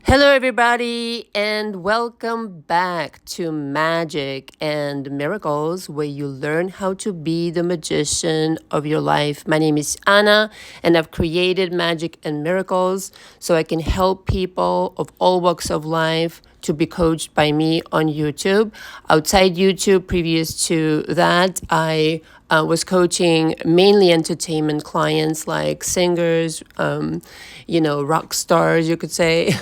Hello, everybody, and welcome back to Magic and Miracles, where you learn how to be the magician of your life. My name is Anna, and I've created Magic and Miracles so I can help people of all walks of life to be coached by me on YouTube. Outside YouTube, previous to that, I was coaching mainly entertainment clients like singers, rock stars, you could say,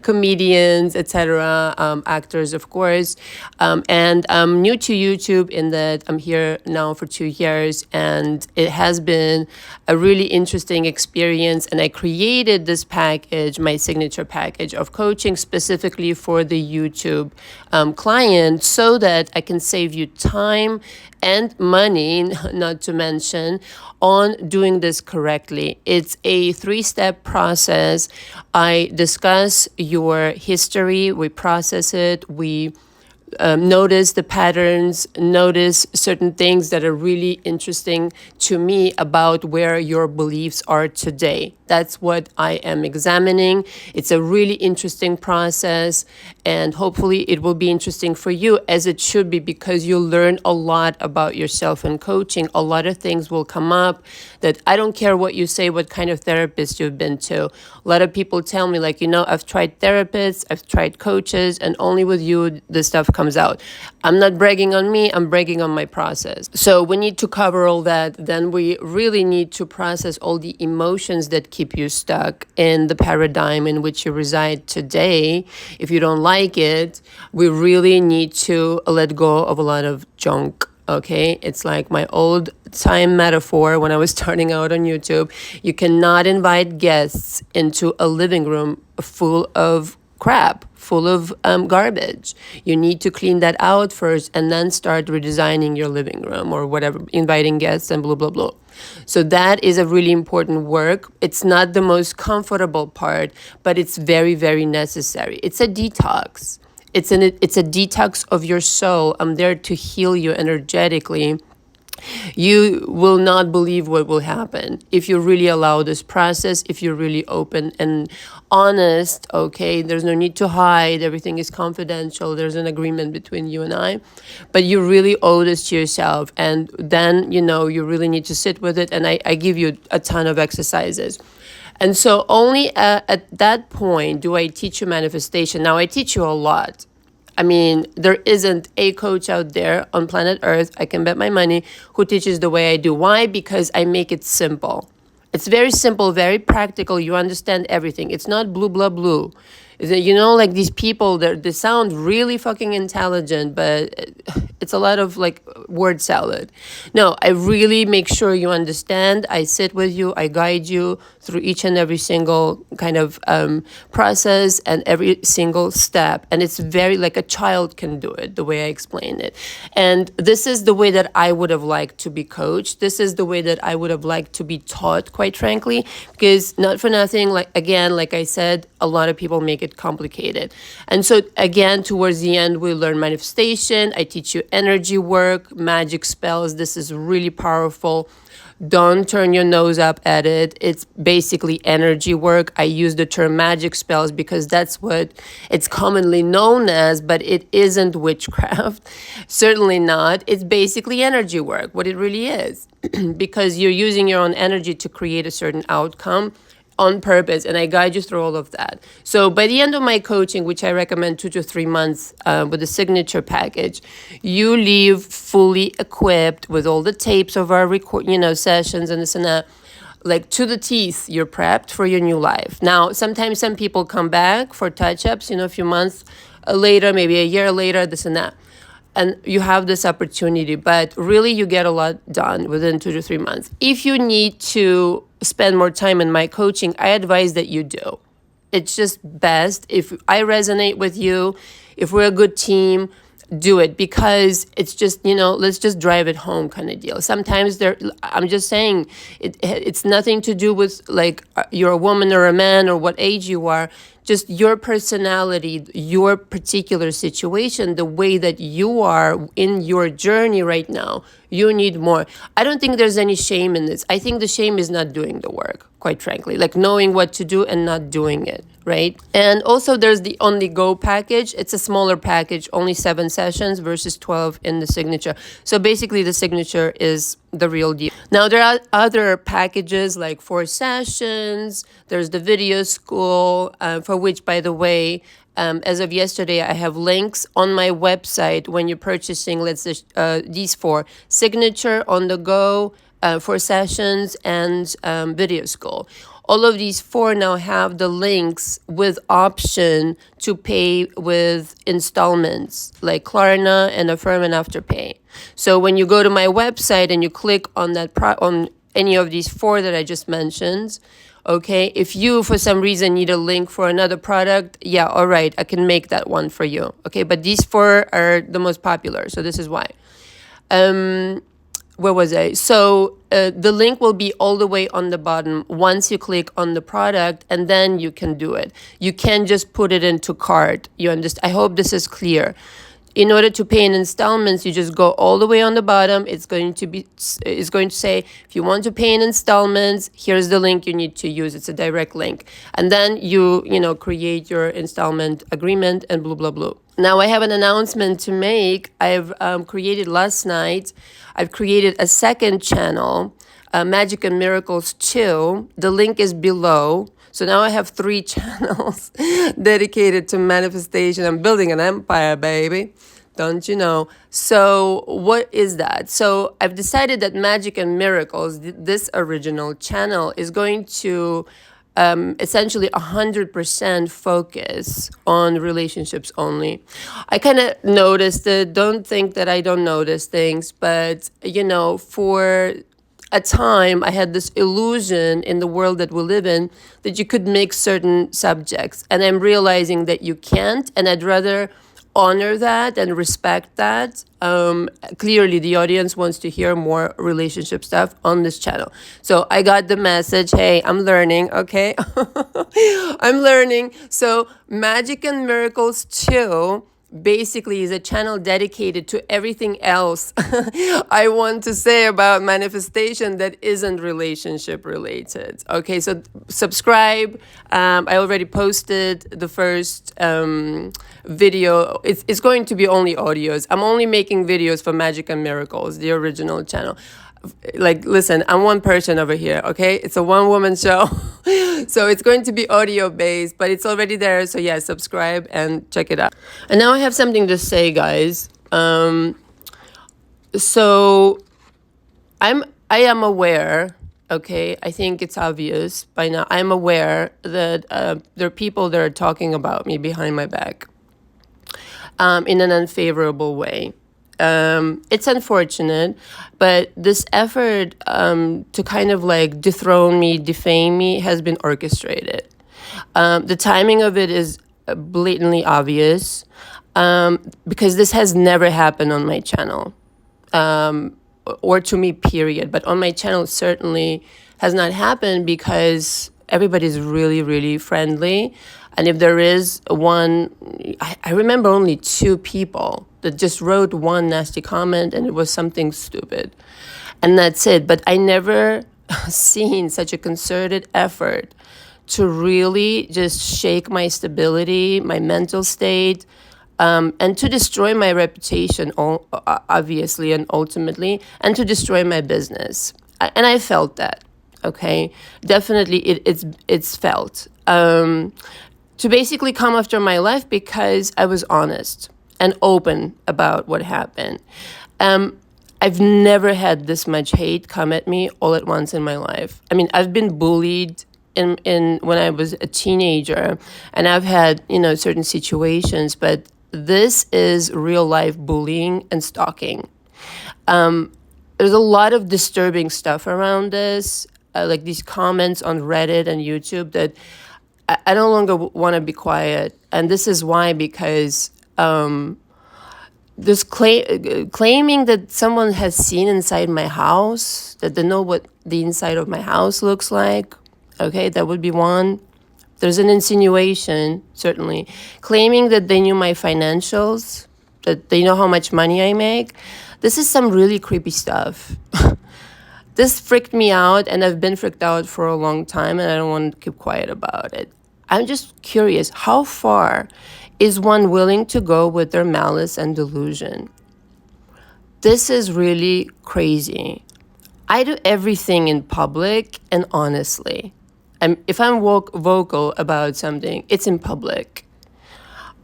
comedians, etc., actors, of course. And I'm new to YouTube in that I'm here now for 2 years, and it has been a really interesting experience. And I created this package, my signature package of coaching specifically for the YouTube client so that I can save you time and money, not to mention, on doing this correctly. It's a 3-step process. I discuss your history, we process it, we notice the patterns, notice certain things that are really interesting to me about where your beliefs are today. That's what I am examining. It's a really interesting process, and hopefully it will be interesting for you, as it should be, because you'll learn a lot about yourself in coaching. A lot of things will come up that I don't care what you say, what kind of therapist you've been to. A lot of people tell me, I've tried therapists, I've tried coaches, and only with you this stuff comes out. I'm not bragging on me, I'm bragging on my process. So we need to cover all that. Then we really need to process all the emotions that keep you stuck in the paradigm in which you reside today. If you don't like it, we really need to let go of a lot of junk. Okay, it's like my old time metaphor when I was starting out on YouTube. You cannot invite guests into a living room full of crap, full of garbage. You need to clean that out first and then start redesigning your living room or whatever, inviting guests and blah, blah, blah. So that is a really important work. It's not the most comfortable part, but it's very, very necessary. It's a detox. It's a detox of your soul. I'm there to heal you energetically. You will not believe what will happen if you really allow this process, if you're really open and honest. Okay, there's no need to hide. Everything is confidential. There's an agreement between you and I, but you really owe this to yourself. And then, you really need to sit with it. And I give you a ton of exercises. And so only at that point do I teach you manifestation. Now, I teach you a lot. I mean, there isn't a coach out there on planet Earth, I can bet my money, who teaches the way I do. Why? Because I make it simple. It's very simple, very practical. You understand everything. It's not blue, blah, blue. Like these people, they sound really fucking intelligent, but it's a lot of word salad. No, I really make sure you understand. I sit with you. I guide you through each and every single kind of process and every single step. And it's very like a child can do it, the way I explain it. And this is the way that I would have liked to be coached. This is the way that I would have liked to be taught, quite frankly, because not for nothing, like I said, a lot of people make it complicated. And so again, towards the end, we learn manifestation. I teach you energy work, magic spells. This is really powerful. Don't turn your nose up at it. It's basically energy work. I use the term magic spells because that's what it's commonly known as, but it isn't witchcraft. Certainly not. It's basically energy work, what it really is, because you're using your own energy to create a certain outcome on purpose, and I guide you through all of that. So by the end of my coaching, which I recommend 2 to 3 months with the signature package, you leave fully equipped with all the tapes of our sessions and this and that, like to the teeth. You're prepped for your new life. Now, sometimes some people come back for touch-ups, a few months later, maybe a year later, this and that. And you have this opportunity, but really you get a lot done within 2 to 3 months. If you need to spend more time in my coaching, I advise that you do. It's just best. If I resonate with you, if we're a good team, do it, because it's just, let's just drive it home kind of deal. Sometimes I'm just saying, it's nothing to do with you're a woman or a man or what age you are. just your personality, your particular situation, the way that you are in your journey right now, you need more. I don't think there's any shame in this. I think the shame is not doing the work, quite frankly, like knowing what to do and not doing it, right? And also there's the On the Go package. It's a smaller package, only 7 sessions versus 12 in the signature. So basically the signature is the real deal. Now there are other packages like 4 sessions. There's the video school, for which, by the way, as of yesterday, I have links on my website when you're purchasing, let's say, these 4: signature, On the Go, 4 sessions, and video school. All of these 4 now have the links with option to pay with installments like Klarna and Affirm and Afterpay. So when you go to my website and you click on that on any of these 4 that I just mentioned, okay, if you for some reason need a link for another product, yeah, all right, I can make that one for you. Okay, but these 4 are the most popular, so this is why. Where was I? So the link will be all the way on the bottom once you click on the product, and then you can do it. You can't just put it into cart. You understand? I hope this is clear. In order to pay in installments, you just go all the way on the bottom. It's going to say, if you want to pay in installments, here's the link you need to use. It's a direct link. And then you create your installment agreement and blah, blah, blah. Now I have an announcement to make. I've created last night, I've created a second channel, Magic&Miracles 2. The link is below. So now I have 3 channels dedicated to manifestation. I'm building an empire, baby. Don't you know? So what is that? So I've decided that Magic&Miracles, this original channel, is going to essentially 100% focus on relationships only. I kind of noticed it. Don't think that I don't notice things, but for a time I had this illusion in the world that we live in that you could mix certain subjects, and I'm realizing that you can't, and I'd rather honor that and respect that. Clearly the audience wants to hear more relationship stuff on this channel. So I got the message, hey, I'm learning, okay? I'm learning. So Magic&Miracles 2 basically is a channel dedicated to everything else I want to say about manifestation that isn't relationship related. Okay, so subscribe. I already posted the first video. It's going to be only audios. I'm only making videos for Magic&Miracles, the original channel. Like, listen, I'm one person over here, okay? It's a 1-woman show. So it's going to be audio based, but it's already there. So yeah, subscribe and check it out. And now I have something to say, guys. So I am aware, okay? I think it's obvious by now. I'm aware that there are people that are talking about me behind my back in an unfavorable way. It's unfortunate, but this effort to kind of like dethrone me, defame me, has been orchestrated. The timing of it is blatantly obvious, because this has never happened on my channel, or to me, period. But on my channel, it certainly has not happened because everybody's really, really friendly. And if there is one, I remember only 2 people that just wrote one nasty comment, and it was something stupid. And that's it. But I never seen such a concerted effort to really just shake my stability, my mental state, and to destroy my reputation, obviously, and ultimately, and to destroy my business. And I felt that, okay? Definitely, it's felt. To basically come after my life because I was honest and open about what happened. I've never had this much hate come at me all at once in my life. I mean, I've been bullied in when I was a teenager, and I've had, certain situations, but this is real life bullying and stalking. There's a lot of disturbing stuff around this, like these comments on Reddit and YouTube that I no longer want to be quiet. And this is why, because this claiming that someone has seen inside my house, that they know what the inside of my house looks like, okay, that would be one. There's an insinuation, certainly, claiming that they knew my financials, that they know how much money I make. This is some really creepy stuff. This freaked me out, and I've been freaked out for a long time, and I don't want to keep quiet about it. I'm just curious, how far is one willing to go with their malice and delusion? This is really crazy. I do everything in public and honestly. If I'm vocal about something, it's in public.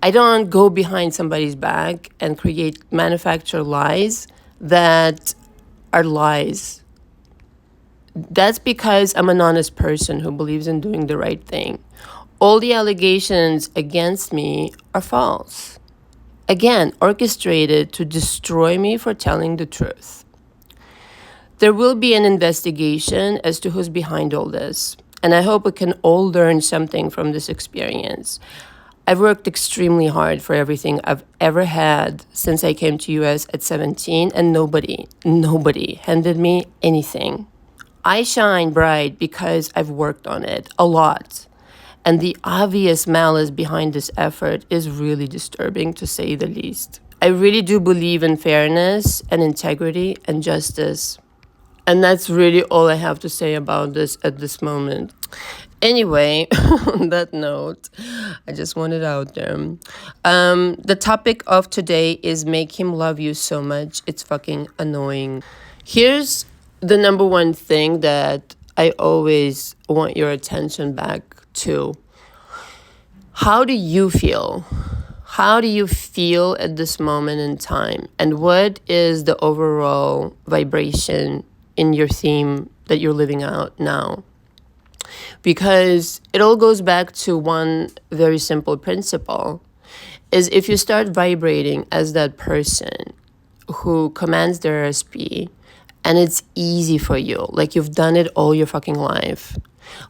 I don't go behind somebody's back and manufacture lies that are lies. That's because I'm an honest person who believes in doing the right thing. All the allegations against me are false. Again, orchestrated to destroy me for telling the truth. There will be an investigation as to who's behind all this, and I hope we can all learn something from this experience. I've worked extremely hard for everything I've ever had since I came to US at 17, and nobody handed me anything. I shine bright because I've worked on it a lot. And the obvious malice behind this effort is really disturbing, to say the least. I really do believe in fairness and integrity and justice. And that's really all I have to say about this at this moment. Anyway, on that note, I just want it out there. The topic of today is make him love you so much it's fucking annoying. Here's the number one thing that I always want your attention back to. How do you feel? How do you feel at this moment in time? And what is the overall vibration in your theme that you're living out now? Because it all goes back to one very simple principle, is if you start vibrating as that person who commands their RSP, and it's easy for you, like you've done it all your fucking life,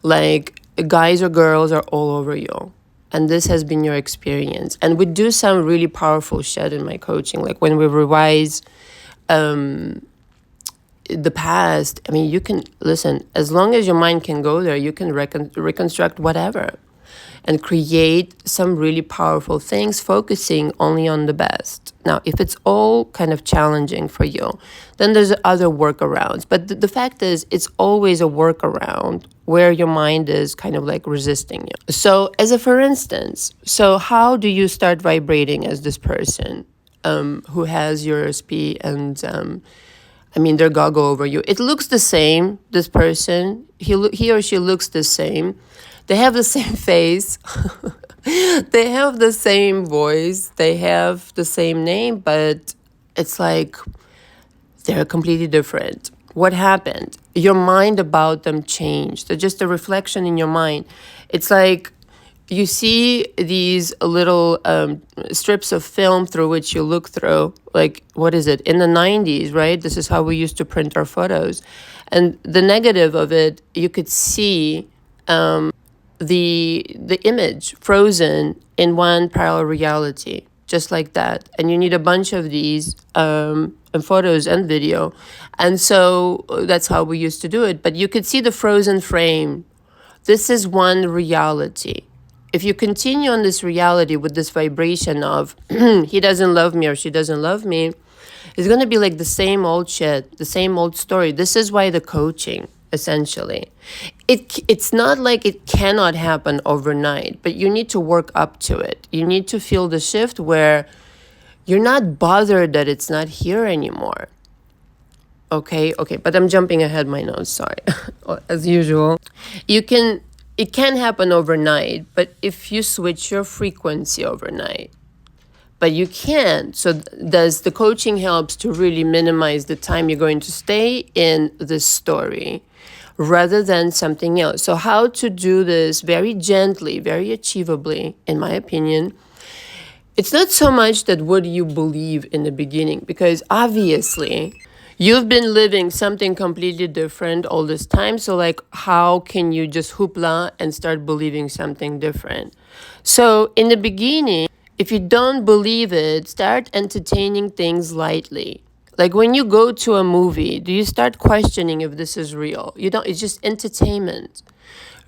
like guys or girls are all over you, and this has been your experience. And we do some really powerful shit in my coaching, like when we revise the past. I mean, you can listen, as long as your mind can go there, you can reconstruct whatever and create some really powerful things, focusing only on the best. Now, if it's all kind of challenging for you, then there's other workarounds. But the fact is, it's always a workaround where your mind is kind of like resisting you. So as a for instance, so how do you start vibrating as this person who has your SP and they're goggle over you? It looks the same, this person, he or she looks the same. They have the same face. They have the same voice. They have the same name, but it's like they're completely different. What happened? Your mind about them changed. They're just a reflection in your mind. It's like you see these little strips of film through which you look through. Like, what is it? In the 90s, right? This is how we used to print our photos. And the negative of it, you could see the image frozen in one parallel reality, just like that. And you need a bunch of these photos and video. And so that's how we used to do it. But you could see the frozen frame. This is one reality. If you continue on this reality with this vibration of he doesn't love me or she doesn't love me, it's going to be like the same old shit, the same old story. This is why the coaching, essentially. It's not like it cannot happen overnight, but you need to work up to it. You need to feel the shift where you're not bothered that it's not here anymore. Okay, but I'm jumping ahead my notes, sorry. As usual. It can happen overnight, but if you switch your frequency overnight, but you can't. So the coaching helps to really minimize the time you're going to stay in this story rather than something else. So how to do this very gently, very achievably, in my opinion. It's not so much that what you believe in the beginning, because obviously you've been living something completely different all this time. So like, how can you just hoopla and start believing something different? So in the beginning, if you don't believe it, start entertaining things lightly. Like when you go to a movie, do you start questioning if this is real? You don't, it's just entertainment,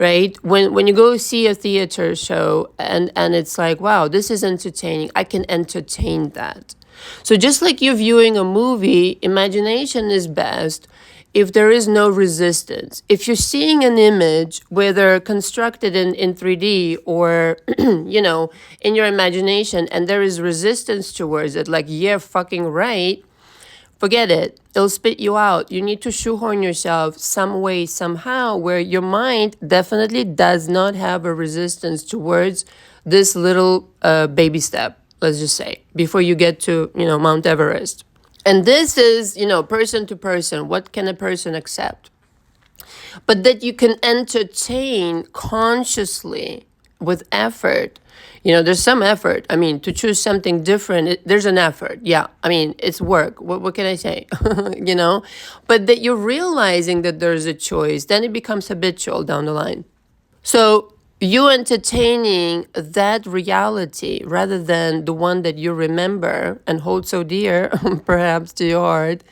right? When you go see a theater show and it's like, wow, this is entertaining, I can entertain that. So just like you're viewing a movie, imagination is best if there is no resistance. If you're seeing an image, whether constructed in 3D or, in your imagination, and there is resistance towards it, like, yeah, fucking right, forget it. It'll spit you out. You need to shoehorn yourself some way, somehow, where your mind definitely does not have a resistance towards this little baby step, let's just say, before you get to, Mount Everest. And this is, person to person. What can a person accept? But that you can entertain consciously with effort. There's some effort. I mean, to choose something different, there's an effort. Yeah. I mean, it's work. What can I say? But that you're realizing that there's a choice, then it becomes habitual down the line. So you entertaining that reality rather than the one that you remember and hold so dear, perhaps to your heart.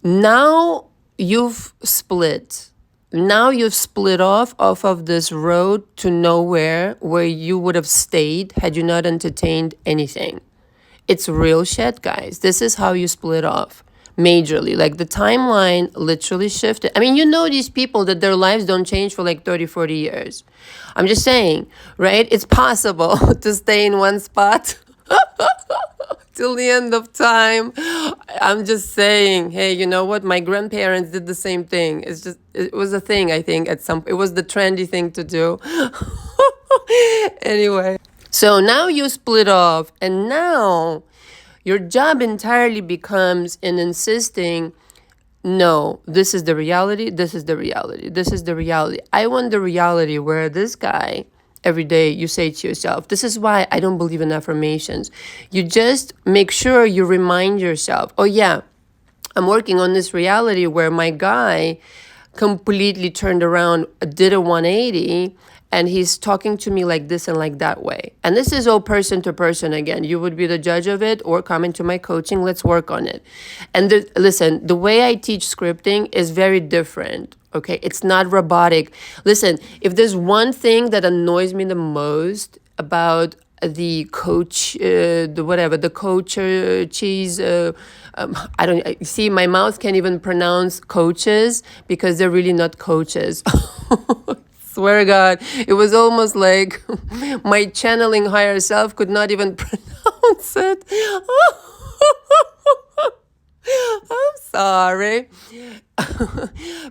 Now you've split. Now you've split off of this road to nowhere where you would have stayed had you not entertained anything. It's real shit, guys. This is how you split off majorly. Like the timeline literally shifted. I mean, these people that their lives don't change for like 30, 40 years. I'm just saying, right? It's possible to stay in one spot till the end of time. I'm just saying, hey, you know what? My grandparents did the same thing. It was a thing, I think, it was the trendy thing to do. Anyway. So now you split off, and now your job entirely becomes in insisting, no, this is the reality, this is the reality, this is the reality. I want the reality where this guy, every day you say to yourself, this is why I don't believe in affirmations. You just make sure you remind yourself, oh yeah, I'm working on this reality where my guy completely turned around, did a 180, and he's talking to me like this and like that way. And this is all person to person again. You would be the judge of it, or come into my coaching. Let's work on it. And listen, the way I teach scripting is very different. Okay, it's not robotic. Listen, if there's one thing that annoys me the most about the coach, the coach cheese, I don't see, my mouth can't even pronounce coaches because they're really not coaches. Swear to God, it was almost like my channeling higher self could not even pronounce it. I'm sorry.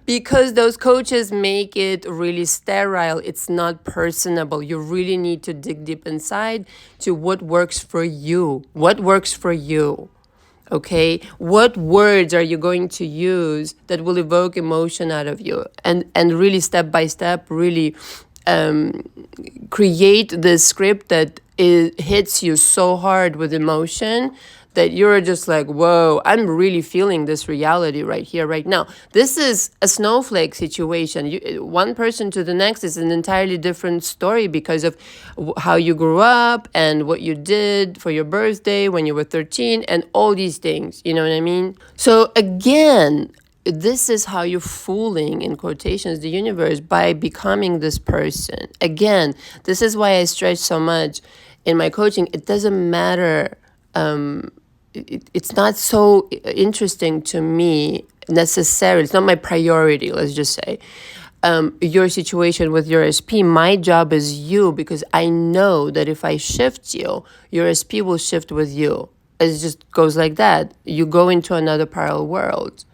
Because those coaches make it really sterile. It's not personable. You really need to dig deep inside to what works for you. What works for you? Okay, what words are you going to use that will evoke emotion out of you, and really step by step really create this script that hits you so hard with emotion that you're just like, whoa, I'm really feeling this reality right here, right now. This is a snowflake situation. One person to the next is an entirely different story because of how you grew up and what you did for your birthday when you were 13 and all these things, you know what I mean? So again, this is how you're fooling, in quotations, the universe by becoming this person. Again, this is why I stretch so much in my coaching. It doesn't matter. It's not so interesting to me necessarily. It's not my priority, let's just say. Your situation with your SP, my job is you, because I know that if I shift you, your SP will shift with you. It just goes like that. You go into another parallel world.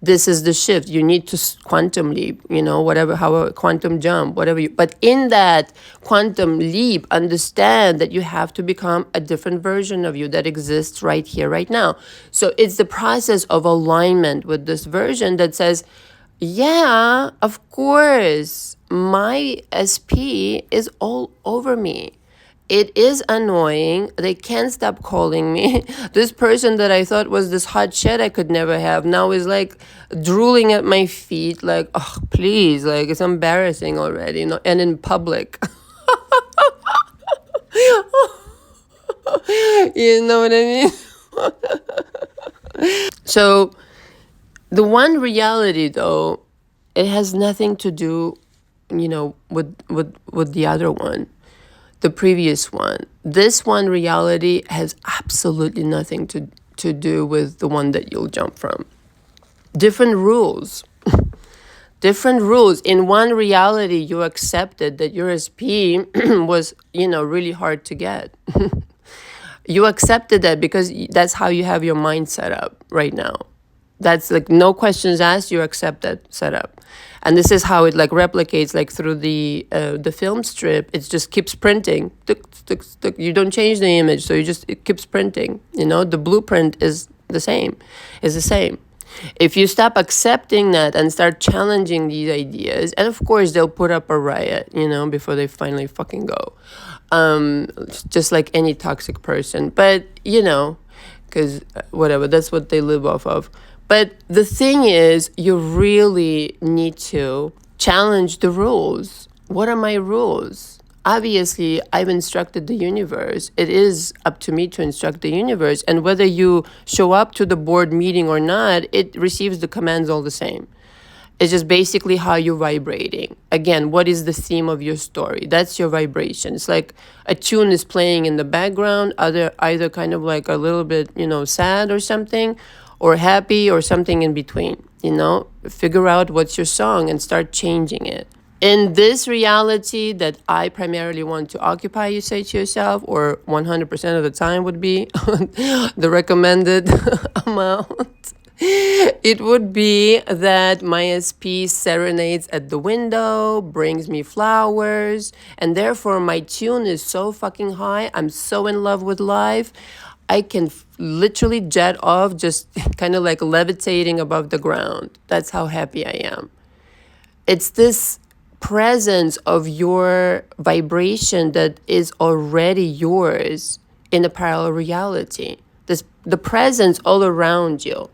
This is the shift. You need to quantum leap, however, quantum jump, whatever. But in that quantum leap, understand that you have to become a different version of you that exists right here, right now. So it's the process of alignment with this version that says, yeah, of course, my SP is all over me. It is annoying. They can't stop calling me. This person that I thought was this hot shit I could never have now is like drooling at my feet, like, oh, please, like, it's embarrassing already, and in public. You know what I mean? So the one reality, though, it has nothing to do with the other one, the previous one. This one reality has absolutely nothing to do with the one that you'll jump from. Different rules. Different rules. In one reality, you accepted that your SP was, really hard to get. You accepted that because that's how you have your mind set up right now. That's like no questions asked, you accept that setup. And this is how it like replicates like through the film strip. It just keeps printing. You don't change the image, so it keeps printing. The blueprint is the same. If you stop accepting that and start challenging these ideas, and of course they'll put up a riot, before they finally fucking go. Just like any toxic person. But, because whatever, that's what they live off of. But the thing is, you really need to challenge the rules. What are my rules? Obviously, I've instructed the universe. It is up to me to instruct the universe. And whether you show up to the board meeting or not, it receives the commands all the same. It's just basically how you're vibrating. Again, what is the theme of your story? That's your vibration. It's like a tune is playing in the background, either kind of like a little bit, sad or something, or happy or something in between. Figure out what's your song and start changing it. In this reality that I primarily want to occupy, you say to yourself, or 100% of the time would be the recommended amount. It would be that my SP serenades at the window, brings me flowers, and therefore my tune is so fucking high. I'm so in love with life. I can literally jet off, just kind of like levitating above the ground. That's how happy I am. It's this presence of your vibration that is already yours in a parallel reality. The presence all around you.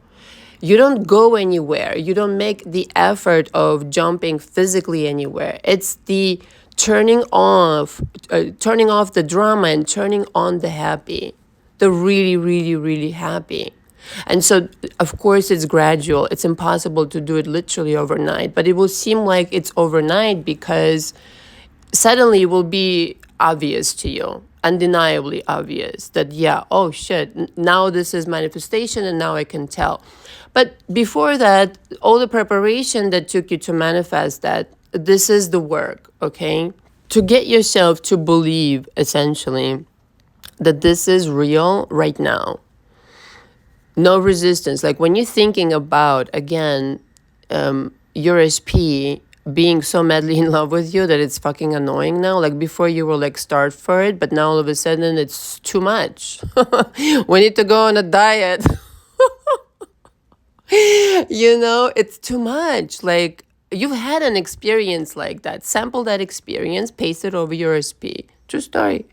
You don't go anywhere. You don't make the effort of jumping physically anywhere. It's the turning off the drama and turning on the happy, the really, really, really happy. And so, of course, it's gradual. It's impossible to do it literally overnight, but it will seem like it's overnight because suddenly it will be obvious to you, undeniably obvious that, yeah, oh shit, now this is manifestation and now I can tell. But before that, all the preparation that took you to manifest that, this is the work, okay? To get yourself to believe, essentially, that this is real right now. No resistance. Like when you're thinking about, again, your SP being so madly in love with you that it's fucking annoying now. Like before you were like starved for it, but now all of a sudden it's too much. We need to go on a diet. It's too much. Like you've had an experience like that. Sample that experience, paste it over your SP. True story.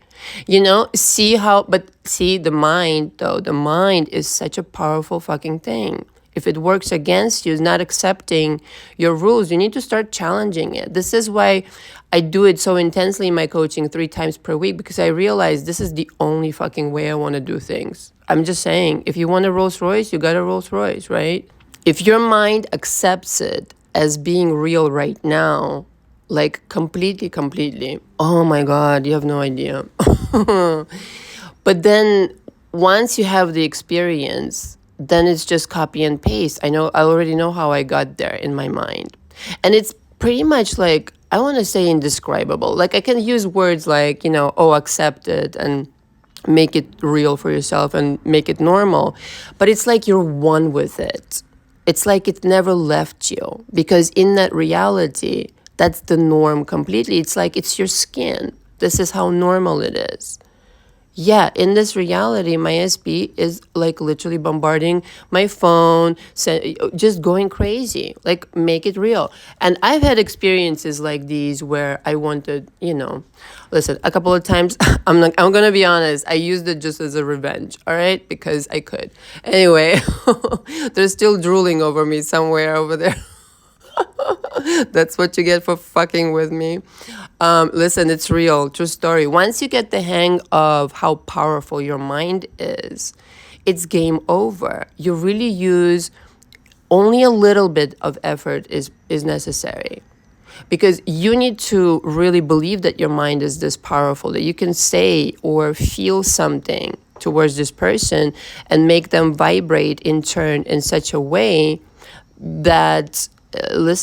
See the mind, though, the mind is such a powerful fucking thing. If it works against you, it's not accepting your rules, you need to start challenging it. This is why I do it so intensely in my coaching 3 times per week, because I realize this is the only fucking way I want to do things. I'm just saying, if you want a Rolls Royce, you got a Rolls Royce, right? If your mind accepts it as being real right now, like completely. Oh my God, you have no idea. But then once you have the experience, then it's just copy and paste. I already know how I got there in my mind. And it's pretty much like, I want to say indescribable. Like I can use words like, accept it and make it real for yourself and make it normal. But it's like you're one with it. It's like it never left you, because in that reality, that's the norm completely. It's like it's your skin. This is how normal it is. Yeah, in this reality, my SP is like literally bombarding my phone, just going crazy. Like, make it real. And I've had experiences like these where I wanted, listen, a couple of times, I'm going to be honest, I used it just as a revenge, all right? Because I could. Anyway, they're still drooling over me somewhere over there. That's what you get for fucking with me. Listen, it's real. True story. Once you get the hang of how powerful your mind is, it's game over. You really use only a little bit of effort is necessary. because you need to really believe that your mind is this powerful, that you can say or feel something towards this person and make them vibrate in turn in such a way that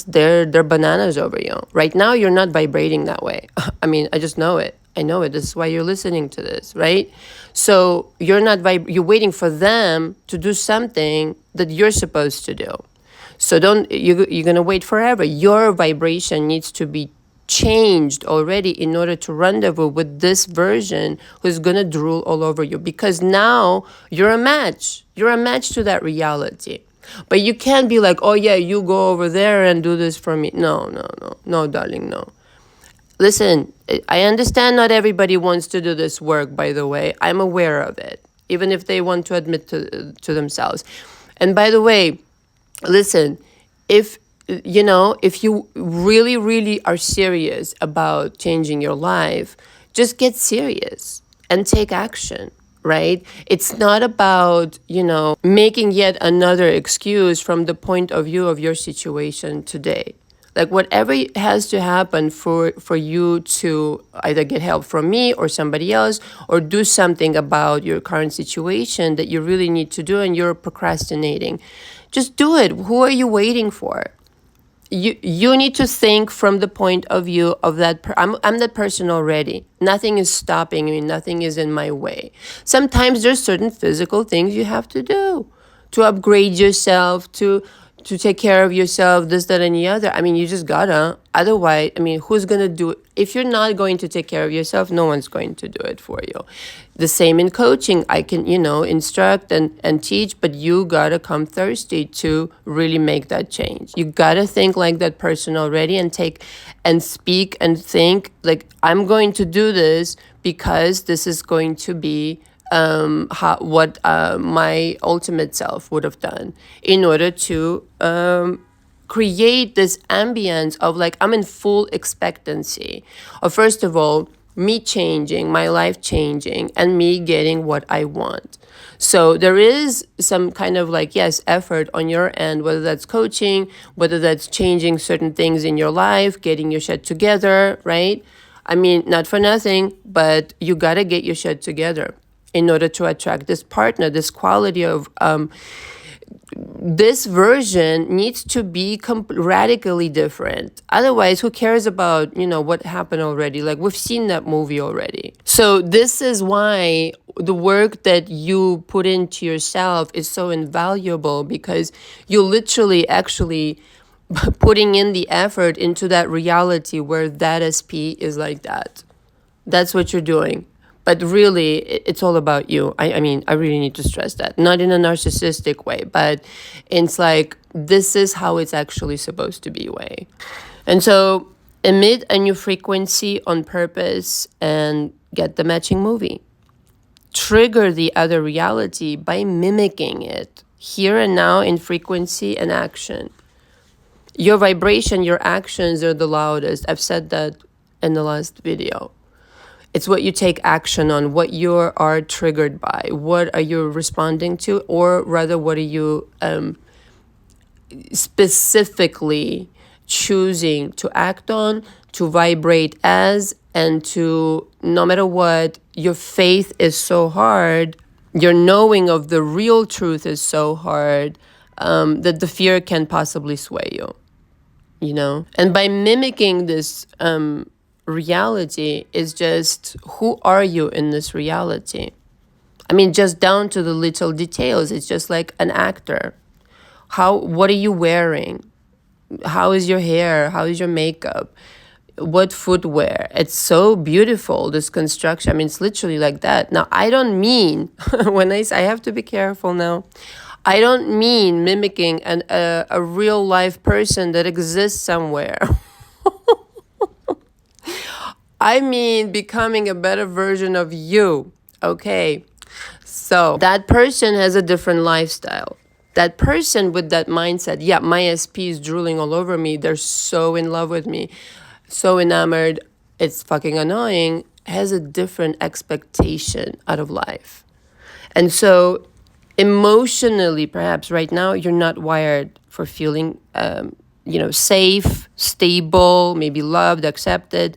they're bananas over you. Right now, you're not vibrating that way. I mean, I just know it. I know it. This is why you're listening to this, right? So you're not you're waiting for them to do something that you're supposed to do. So you're gonna wait forever. Your vibration needs to be changed already in order to rendezvous with this version who's gonna drool all over you, because now you're a match. You're a match to that reality. But you can't be like, oh yeah, you go over there and do this for me. No, darling, no. Listen, I understand not everybody wants to do this work, by the way. I'm aware of it, even if they want to admit to themselves. And by the way, listen, if you really, really are serious about changing your life, just get serious and take action, right? It's not about, making yet another excuse from the point of view of your situation today. Like whatever has to happen for you to either get help from me or somebody else, or do something about your current situation that you really need to do and you're procrastinating, just do it. Who are you waiting for? You need to think from the point of view of that. I'm that person already. Nothing is stopping me. Nothing is in my way. Sometimes there's certain physical things you have to do to upgrade yourself, to take care of yourself, this, that, and the other. I mean, you just gotta. Otherwise, I mean, who's gonna do it? If you're not going to take care of yourself, no one's going to do it for you. The same in coaching. I can, instruct and teach, but you gotta come thirsty to really make that change. You gotta think like that person already and speak and think like, I'm going to do this because this is going to be what my ultimate self would have done in order to create this ambience of like, I'm in full expectancy of, first of all, me changing, my life changing, and me getting what I want. So there is some kind of like, yes, effort on your end, whether that's coaching, whether that's changing certain things in your life, getting your shit together, right? I mean, not for nothing, but you gotta get your shit together in order to attract this partner. This quality of this version needs to be radically different. Otherwise, who cares about, what happened already? Like, we've seen that movie already. So this is why the work that you put into yourself is so invaluable, because you literally actually putting in the effort into that reality where that SP is like that. That's what you're doing. But really, it's all about you. I mean, I really need to stress that. Not in a narcissistic way, but it's like, this is how it's actually supposed to be way. And so emit a new frequency on purpose and get the matching movie. Trigger the other reality by mimicking it here and now in frequency and action. Your vibration, your actions are the loudest. I've said that in the last video. It's what you take action on, what you are triggered by, what are you responding to, or rather, what are you specifically choosing to act on, to vibrate as, and to, no matter what, your faith is so hard, your knowing of the real truth is so hard that the fear can possibly sway you, And by mimicking this reality is just, who are you in this reality? I mean, just down to the little details. It's just like an actor. What are you wearing? How is your hair? How is your makeup? What footwear? It's so beautiful, this construction. I mean, it's literally like that. Now, I don't mean, when I say, I have to be careful now. I don't mean mimicking a real life person that exists somewhere. I mean becoming a better version of you, okay? So that person has a different lifestyle. That person with that mindset, yeah, my SP is drooling all over me. They're so in love with me, so enamored. It's fucking annoying. Has a different expectation out of life. And so emotionally, perhaps right now, you're not wired for feeling safe, stable, maybe loved, accepted,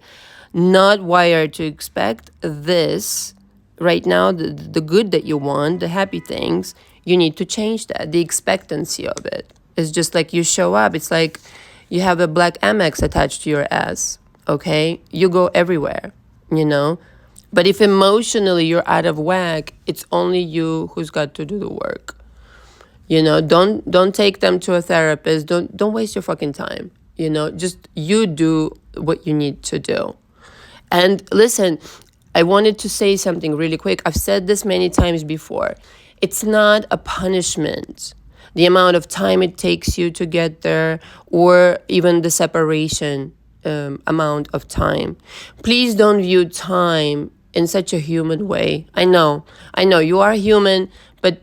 not wired to expect this right now, the good that you want, the happy things. You need to change that, the expectancy of it. It's just like you show up. It's like you have a black Amex attached to your ass, okay? You go everywhere, you know? But if emotionally you're out of whack, it's only you who's got to do the work. Don't take them to a therapist. Don't waste your fucking time. Just you do what you need to do. And listen, I wanted to say something really quick. I've said this many times before. It's not a punishment, the amount of time it takes you to get there, or even the separation amount of time. Please don't view time in such a human way. I know you are human, but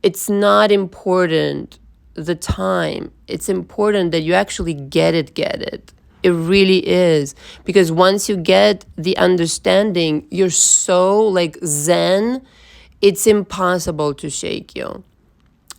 it's not important the time. It's important that you actually get it. It really is. Because once you get the understanding, you're so like Zen, it's impossible to shake you.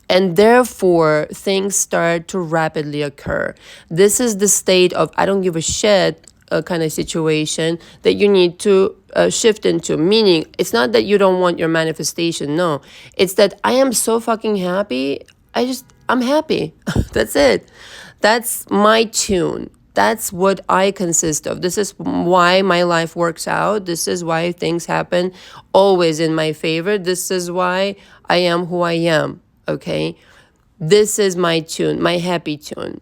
And therefore, things start to rapidly occur. This is the state of I don't give a shit kind of situation that you need to shift into. Meaning, it's not that you don't want your manifestation. No, it's that I am so fucking happy. I'm happy. That's it. That's my tune. That's what I consist of. This is why my life works out. This is why things happen always in my favor. This is why I am who I am. Okay? This is my tune, my happy tune.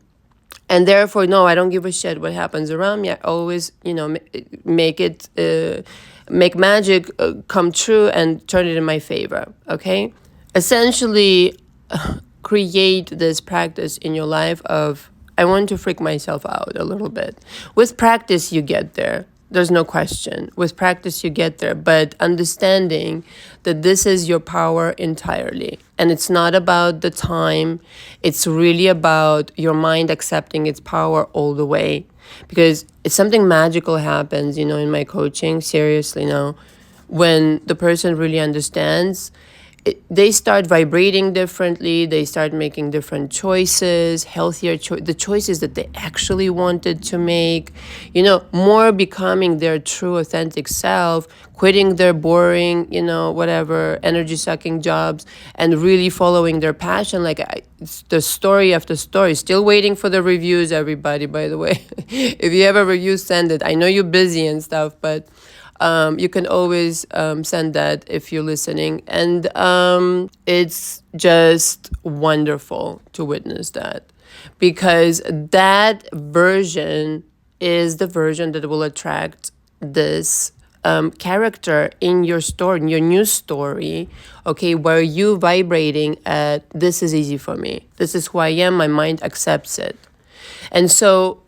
And therefore, no, I don't give a shit what happens around me. I always, make magic come true and turn it in my favor. Okay? Essentially, create this practice in your life of, I want to freak myself out a little bit. With practice, you get there. There's no question. With practice, you get there. But understanding that this is your power entirely. And it's not about the time. It's really about your mind accepting its power all the way. Because it's something magical happens, in my coaching, seriously now. When the person really understands, they start vibrating differently. They start making different choices, healthier the choices that they actually wanted to make, more becoming their true authentic self, quitting their boring, whatever, energy sucking jobs, and really following their passion. It's the story after story. Still waiting for the reviews, everybody, by the way. If you have a review, send it. I know you're busy and stuff, but you can always send that if you're listening. And it's just wonderful to witness that, because that version is the version that will attract this character in your story, in your new story, okay, where you vibrating at, this is easy for me. This is who I am. My mind accepts it. And so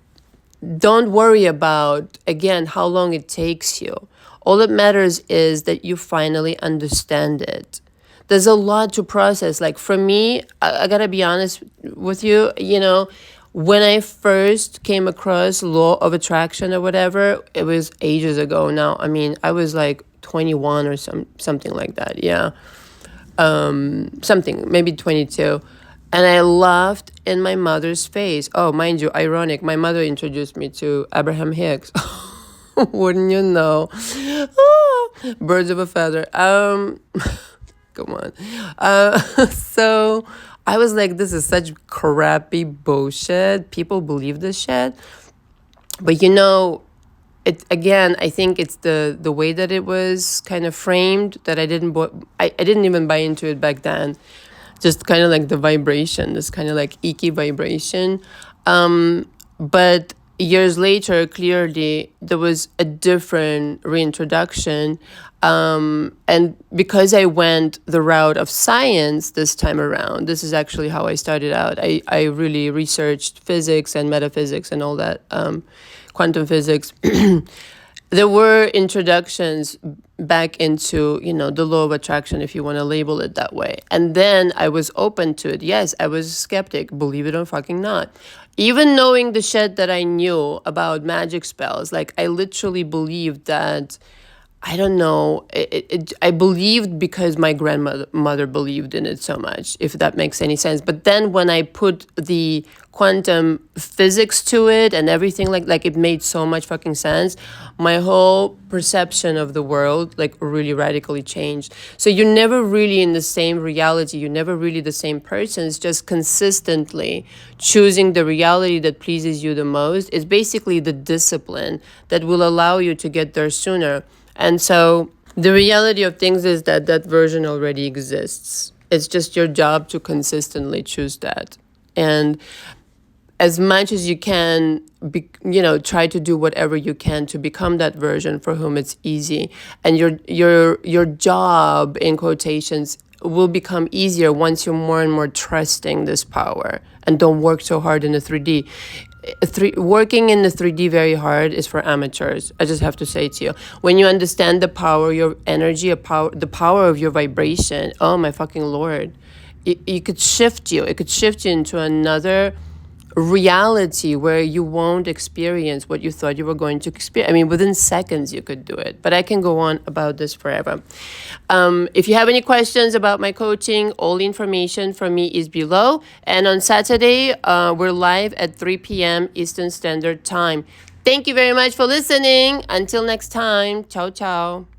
don't worry about, again, how long it takes you. All that matters is that you finally understand it. There's a lot to process. Like for me, I gotta be honest with you, when I first came across law of attraction or whatever, it was ages ago now. I mean, I was like 21 or something like that. Yeah. Something, maybe 22. And I laughed in my mother's face. Oh, mind you, ironic. My mother introduced me to Abraham Hicks. Wouldn't you know? Birds of a feather. Come on. So I was like, this is such crappy bullshit. People believe this shit. But it again, I think it's the way that it was kind of framed that I didn't even buy into it back then. Just kind of like the vibration, this kind of like icky vibration. But years later, clearly, there was a different reintroduction. And because I went the route of science this time around, this is actually how I started out. I really researched physics and metaphysics and all that, quantum physics. There were introductions back into, the law of attraction, if you want to label it that way. And then I was open to it. Yes, I was a skeptic, believe it or fucking not. Even knowing the shit that I knew about magic spells, like I literally believed that I don't know. I believed because my grandmother believed in it so much, if that makes any sense. But then when I put the quantum physics to it and everything, like it made so much fucking sense. My whole perception of the world like really radically changed. So you're never really in the same reality. You're never really the same person. It's just consistently choosing the reality that pleases you the most. It's basically the discipline that will allow you to get there sooner. And so the reality of things is that that version already exists. It's just your job to consistently choose that. And as much as you can, try to do whatever you can to become that version for whom it's easy. And your job, in quotations, will become easier once you're more and more trusting this power and don't work so hard in the 3D. Working in the 3D very hard is for amateurs. I just have to say to you, when you understand the power of your energy, the power of your vibration, oh my fucking Lord, it could shift you. It could shift you into another reality where you won't experience what you thought you were going to experience. I mean, within seconds you could do it. But I can go on about this forever. If you have any questions about my coaching, all the information from me is below. And on Saturday, we're live at 3 p.m. Eastern Standard Time. Thank you very much for listening. Until next time, ciao, ciao.